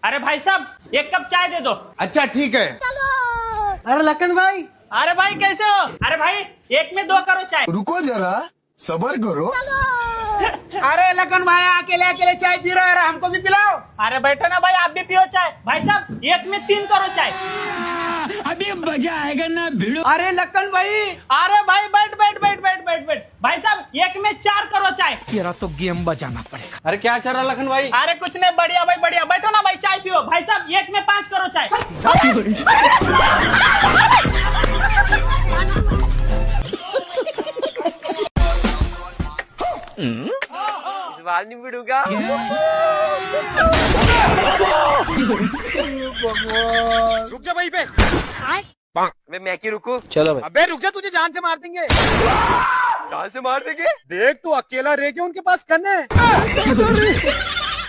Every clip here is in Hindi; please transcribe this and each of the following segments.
अरे भाई साहब एक कप चाय दे दो। अच्छा ठीक है। अरे लखन भाई, अरे भाई कैसे हो? अरे भाई एक में दो करो चाय। रुको जरा सबर करो। अरे लखन भाई अकेले अकेले चाय पी रहे हो, हमको भी पिलाओ। अरे बैठो ना भाई, आप भी पियो चाय। भाई साहब एक में तीन करो चाय। अभी मजा आएगा ना भिड़ो। अरे लखन भाई, अरे भाई बैठ बैठ बैठ बैठ बैठ बैठ। भाई साहब एक में चार करो चाय। तेरा तो गेम बजाना पड़ेगा। अरे क्या चल रहा लखन भाई? अरे कुछ नहीं, बढ़िया भाई बढ़िया। बैठो ना भाई, चाय पियो। भाई साहब एक में पांच करो चाय। इस बार नहीं भिड़ूंगा। रुक जा वहीं पे। अबे मैं क्यों रुकू? चलो भाई। अबे रुक जा, तुझे जान से मार देंगे। जान से मार देंगे? देख तू अकेला रह के उनके पास गन है।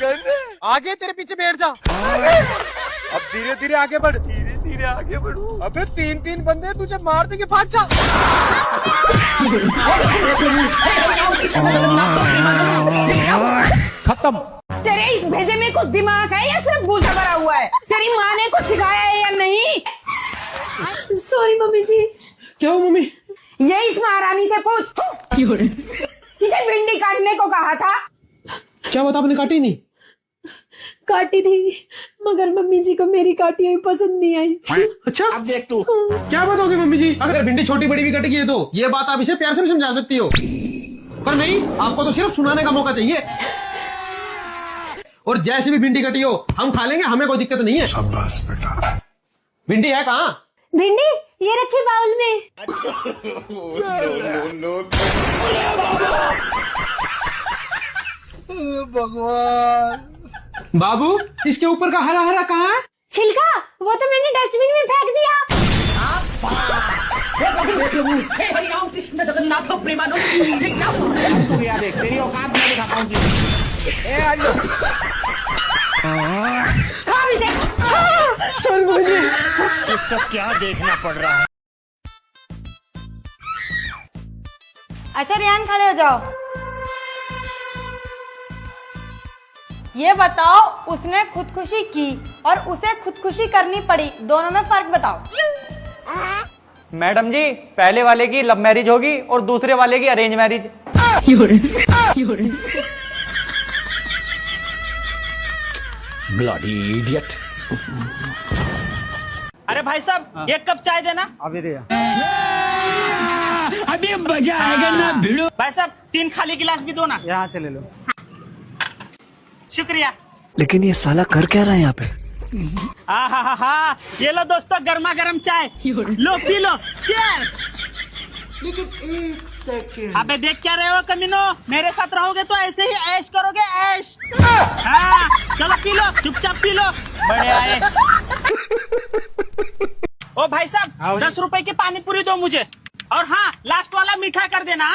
गन है? आगे तेरे पीछे बैठ जा। अब धीरे धीरे आगे बढ़। धीरे धीरे आगे बढ़ू। अबे तीन तीन बंदे तुझे मार देंगे, भाग जा। खत्म। तेरे इस भेजे में कुछ दिमाग है या सिर्फ भूसा भरा हुआ है? तेरी माँ ने कुछ सिखाया है या नहीं? सॉरी मम्मी जी। क्या हो मम्मी? ये इस महारानी से पूछ। इसे भिंडी काटने को कहा था। क्या बता, आपने काटी नहीं? काटी थी, मगर मम्मी जी को मेरी काटी हुई पसंद नहीं आई। अच्छा, अब देख तू। क्या बताओगे मम्मी जी? अगर भिंडी छोटी बड़ी भी कटेगी है तो ये बात आप इसे प्यार से भी समझा सकती हो, पर नहीं, आपको तो सिर्फ सुनाने का मौका चाहिए। और जैसे भी भिंडी कटी हो हम खा लेंगे, हमें कोई दिक्कत नहीं है। शाबाश बेटा। भिंडी है कहाँ? भिंडी ये रखी बाउल में। भगवान। बाबू इसके ऊपर का हरा हरा कहाँ है? छिलका वो तो मैंने डस्टबिन में फेंक दिया। सॉरी मम्मी जी। इसका क्या देखना पड़ रहा है। अच्छा रियान, खड़े हो जाओ। ये बताओ, उसने खुदकुशी की और उसे खुदकुशी करनी पड़ी, दोनों में फर्क बताओ। मैडम जी, पहले वाले की लव मैरिज होगी और दूसरे वाले की अरेंज मैरिज। Bloody idiot. अरे भाई साहब एक कप चाय देना। अभी दे। अभी मजा आएगा ना भिड़ो। भाई साहब तीन खाली गिलास भी दो ना। यहाँ से ले लो। शुक्रिया। लेकिन ये साला कर क्या रहा है यहाँ पे? हा ये लो दोस्तों, गर्मा गर्म चाय। लो पी लो, चीयर्स। लेकिन एक सेकंड। अबे देख क्या रहे हो कमीनो, मेरे साथ रहोगे तो ऐसे ही ऐश करोगे, ऐश। हाँ चलो पी लो, चुपचाप पी लो। बड़े आए। ओ भाई साहब 10 रुपए की पानी पूरी दो मुझे, और हाँ लास्ट वाला मीठा कर देना।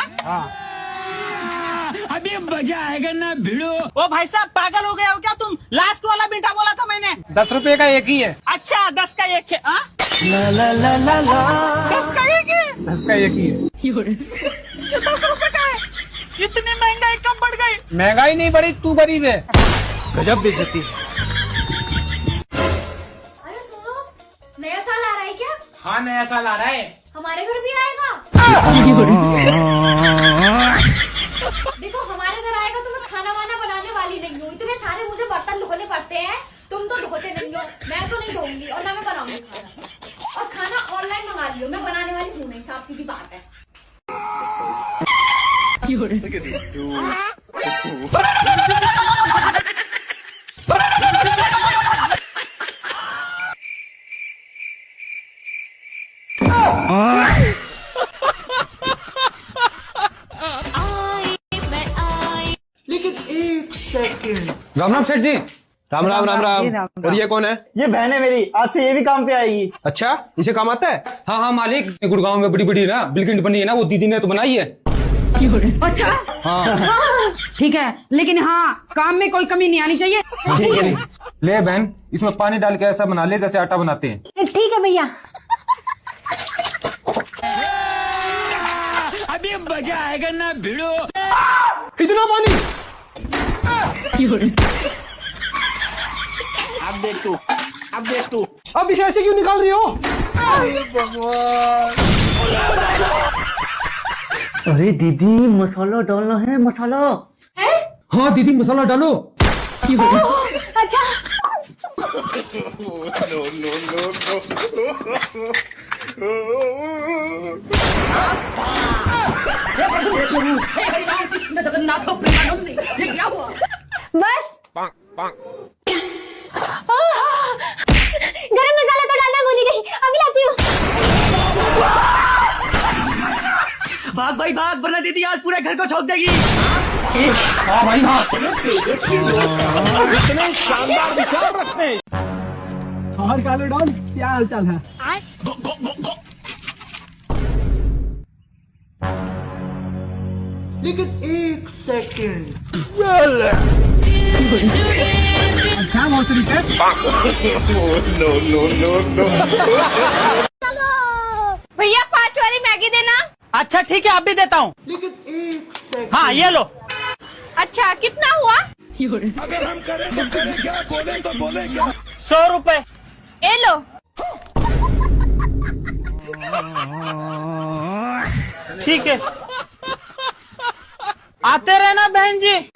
अभी मजा आएगा ना भिड़ो। ओ भाई साहब पागल हो गए हो क्या तुम? लास्ट वाला मीठा बोला था मैंने। 10 रुपए का एक ही है। अच्छा 10 का एक है। हाँ? ला ला ला ला ला। 10 का एक है। 10 का एक ही है। ये 10 रुपए का है। इतनी महंगाई कब बढ़ गई? महंगाई नहीं बढ़ी, तू गरीब है। गजब बेइज्जती। अरे सुनो, नया साल आ रहा है क्या? हाँ नया साल आ रहा है। हमारे घर भी आएगा? देखो हमारे घर आएगा तो मैं खाना वाना बनाने वाली नहीं हूँ। इतने सारे मुझे बर्तन धोने पड़ते हैं, तुम तो धोते नहीं हो। मैं तो नहीं धोऊंगी और ना मैं बनाऊंगी खाना। और खाना ऑनलाइन मंगा लियो, मैं बनाने वाली हूँ नहीं, साफ सीधी बात है। लेकिन एक सेकंड। राम राम सेठ जी। राम राम राम राम। और ये कौन है? ये बहन है मेरी, आज से ये भी काम पे आएगी। अच्छा, इसे काम आता है? हाँ हाँ मालिक, गुड़गांव में बड़ी बड़ी ना बिल्किंट बनी है ना, वो दीदी ने तो बनाई है। अच्छा हाँ ठीक है, लेकिन हाँ काम में कोई कमी नहीं आनी चाहिए। ठीक है। ले बहन, इसमें पानी डाल के ऐसा बना ले जैसे आटा बनाते हैं। ठीक है भैया। अभी मजा आएगा ना भिड़ो। इतना पानी? अब देख तू, अब देख तू। अब इसे ऐसे क्यों निकाल रही हो? अरे दीदी मसाला डालना है, मसाला। हाँ दीदी मसाला डालो। अच्छा बस गरम मसाला तो डालना भूल गई, अभी लाती हूँ। भाग भाई भाग, वरना दीदी आज पूरे घर को छोड़ देगी। हाँ भाई हाँ। इतने शानदार विचार रखते हैं। और काले डॉन, क्या हाल चाल है? लेकिन एक सेकंड। क्या मौसरी है? भैया 5 वाली मैगी देना। अच्छा ठीक है, आप भी देता हूँ। लेकिन एक सेकंड। हाँ ये लो। अच्छा कितना हुआ? अगर हम करें तो करें क्या, बोले तो बोले क्या। 100 रुपए। ए लो। ठीक है, आते रहना बहन जी।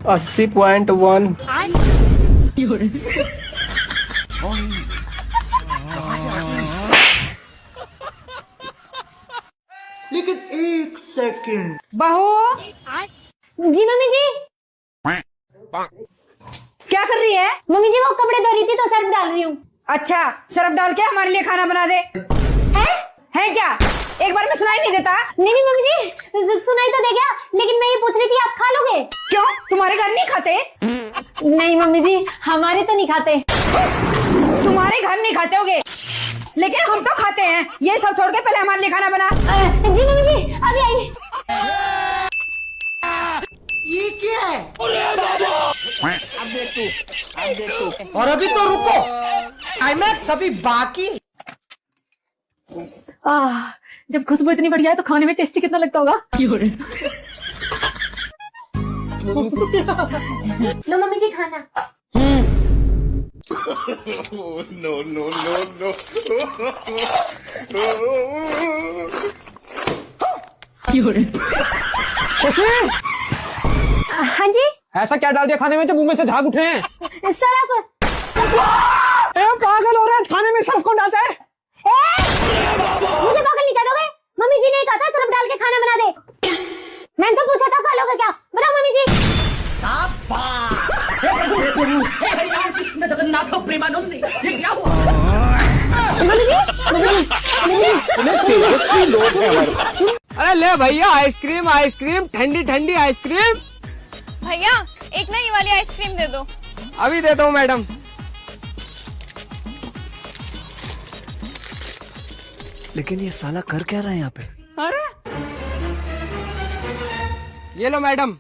80.1। लेकिन एक सेकंड। बहू। जी मम्मी जी। क्या कर रही है? मम्मी जी वो कपड़े धो रही थी तो सर्फ डाल रही हूँ। अच्छा सर्फ डाल के हमारे लिए खाना बना दे। है क्या? एक बार में सुनाई नहीं देता? नहीं नहीं मम्मी जी, सुनाई तो दे गया, लेकिन मैं ये पूछ रही थी आप खा लोगे? क्यों तुम्हारे घर नहीं खाते? नहीं मम्मी जी, हमारे तो नहीं खाते। तुम्हारे घर नहीं खाते होगे, लेकिन हम तो खाते हैं। ये सब छोड़ के पहले हमारे लिए खाना बना। जी मम्मी जी अभी आई। ये क्या है? अब देख तू, अब देख तू। और अभी तो रुको, क्लाइमैक्स अभी बाकी। जब खुशबू इतनी बढ़िया है तो खाने में टेस्टी कितना लगता होगा। लो मम्मी जी खाना। No no no no. हाँ जी ऐसा क्या डाल दिया खाने में जो मुंह में से झाग उठे हैं? सरफ। पागल हो रहा है, खाने में सर्फ कौन डालता है? मुझे पागल नहीं कह दोगे? मम्मी जी ने कहा था सरफ डाल के खाना बना दे। मैंने तो पूछा था खा लोगे क्या? बताओ मम्मी जी। तेजस्वी लोग हैं हमारे। अरे ले भैया आइसक्रीम, आइसक्रीम ठंडी ठंडी आइसक्रीम। भैया एक ना ये वाली आइसक्रीम दे दो। अभी देता हूँ मैडम। लेकिन ये साला कर क्या रहा है यहाँ पे? ये लो मैडम।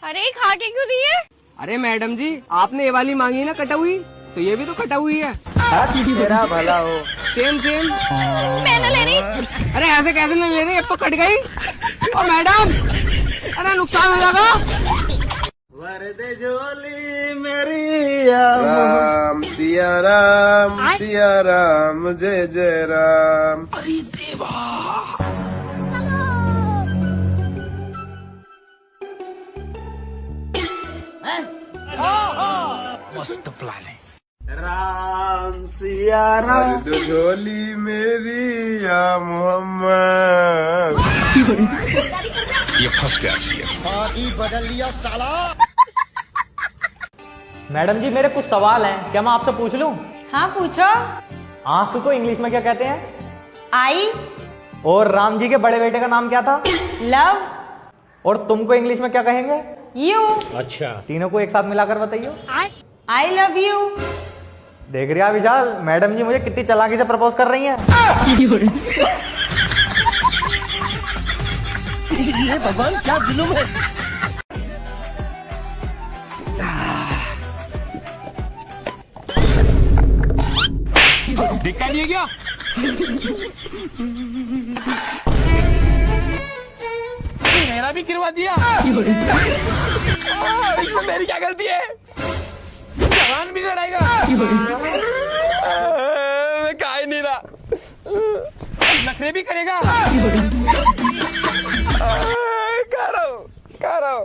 अरे खा के क्यों दिए? अरे मैडम जी आपने ये वाली मांगी ना कटा हुई, तो ये भी तो कटा हुई है। तेरा भला हो। Same same. मैं ना ले रही। अरे ऐसे कैसे नहीं ले रही, अब तो कट गई। और मैडम अरे नुकसान हो जाएगा। वरदे झोली मेरी राम सिया राम जय जय राम। मस्त प्लान है। राम सिया राम वरदे झोली मेरी या मोहम्मद। ये फंस गया सी। मैडम जी मेरे कुछ सवाल हैं, क्या मैं आपसे पूछ लूं? हाँ पूछो। आंख को इंग्लिश में क्या कहते हैं? आई। और राम जी के बड़े बेटे का नाम क्या था? लव। और तुमको इंग्लिश में क्या कहेंगे? यू। अच्छा तीनों को एक साथ मिलाकर बताइए। I love you. देख रही विशाल, मैडम जी मुझे कितनी चालाकी से प्रपोज कर रही हैं। ये भगवान क्या जुल्म है। दिखता नहीं है क्या? भी गिरवा दिया। इसमें मेरी क्या गलती है? जवान भी लड़ाएगा। मैं खा ही नहीं रहा। नखरे भी करेगा। खा रहा हूँ।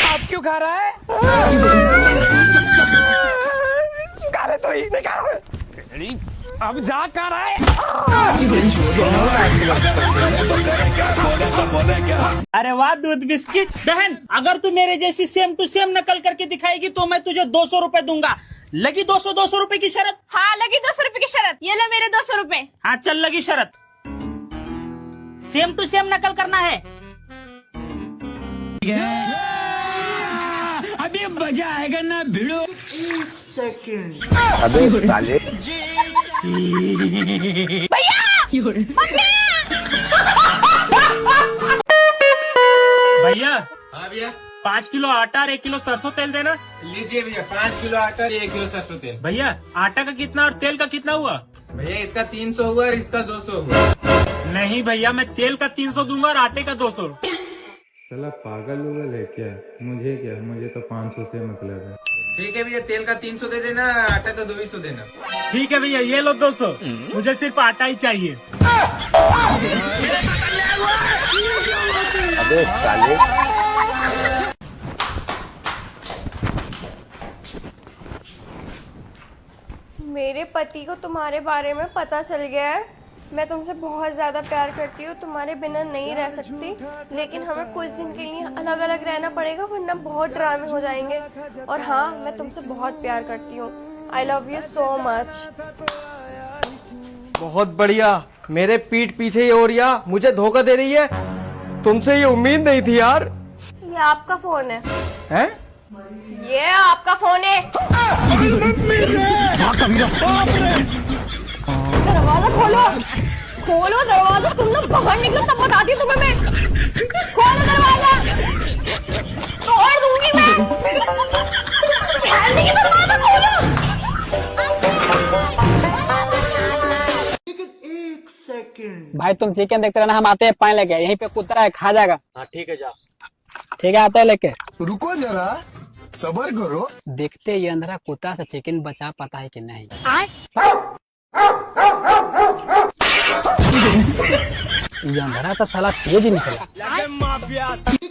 आप क्यों खा रहा है? खा ले तो ही नहीं खा रहा। अब जा खा रहा है। अरे वाह दूध बिस्किट। बहन, अगर तू मेरे जैसी सेम टू सेम नकल करके दिखाएगी तो मैं तुझे 200 रुपए दूंगा। लगी 200 रुपए की शर्त? हाँ लगी 200 रुपए की शर्त। ये लो मेरे 200 रुपए। हाँ चल लगी शर्त। सेम टू सेम नकल करना है। अभी मजा आएगा ना भिड़ो। अबे साले। भैया। हाँ भैया 5 किलो आटा और 1 किलो सरसों तेल देना। लीजिए भैया 5 किलो आटा 1 किलो सरसों तेल। भैया आटा का कितना और तेल का कितना हुआ? भैया इसका 300 हुआ और इसका 200 हुआ। नहीं भैया, मैं तेल का 300 दूंगा और आटे का 200। चला पागल उगल है क्या? मुझे क्या, मुझे तो 500 से मतलब है। ठीक है भैया, तेल का 300 दे देना, आटा का 200 देना। ठीक है भैया, ये लो 200। मुझे सिर्फ आटा ही चाहिए। अबे साले। मेरे पति को तुम्हारे बारे में पता चल गया है। मैं तुमसे बहुत ज्यादा प्यार करती हूँ, तुम्हारे बिना नहीं रह सकती, लेकिन हमें कुछ दिन के लिए अलग अलग रहना पड़ेगा वरना बहुत ड्रामे हो जाएंगे। और हाँ, मैं तुमसे बहुत प्यार करती हूँ। I love you so much. बहुत बढ़िया। मेरे पीठ पीछे ही हो रिया मुझे धोखा दे रही है। तुमसे ये उम्मीद नहीं थी यार। ये आपका फोन है? हैं? ये आपका फोन है? दरवाजा खोलो, खोलो दरवाजा। तुम लोग बाहर निकलो तब बताती हूँ तुम्हें मैं। खोलो दरवाजा, तोड़ दूंगी मैं। छेड़ने की दरवाजा खोलो। भाई तुम चिकन देखते रहना, हम आते हैं पानी लेके। यहीं पे कुतरा है, खा जाएगा। हाँ ठीक है, जा। ठीक है, आते हैं लेके। रुको जरा, सबर करो। देखते ये अंधेरा कुत्ता से चिकन बचा पाता है कि नहीं। ये अंधेरा तो साला तेज ही निकला।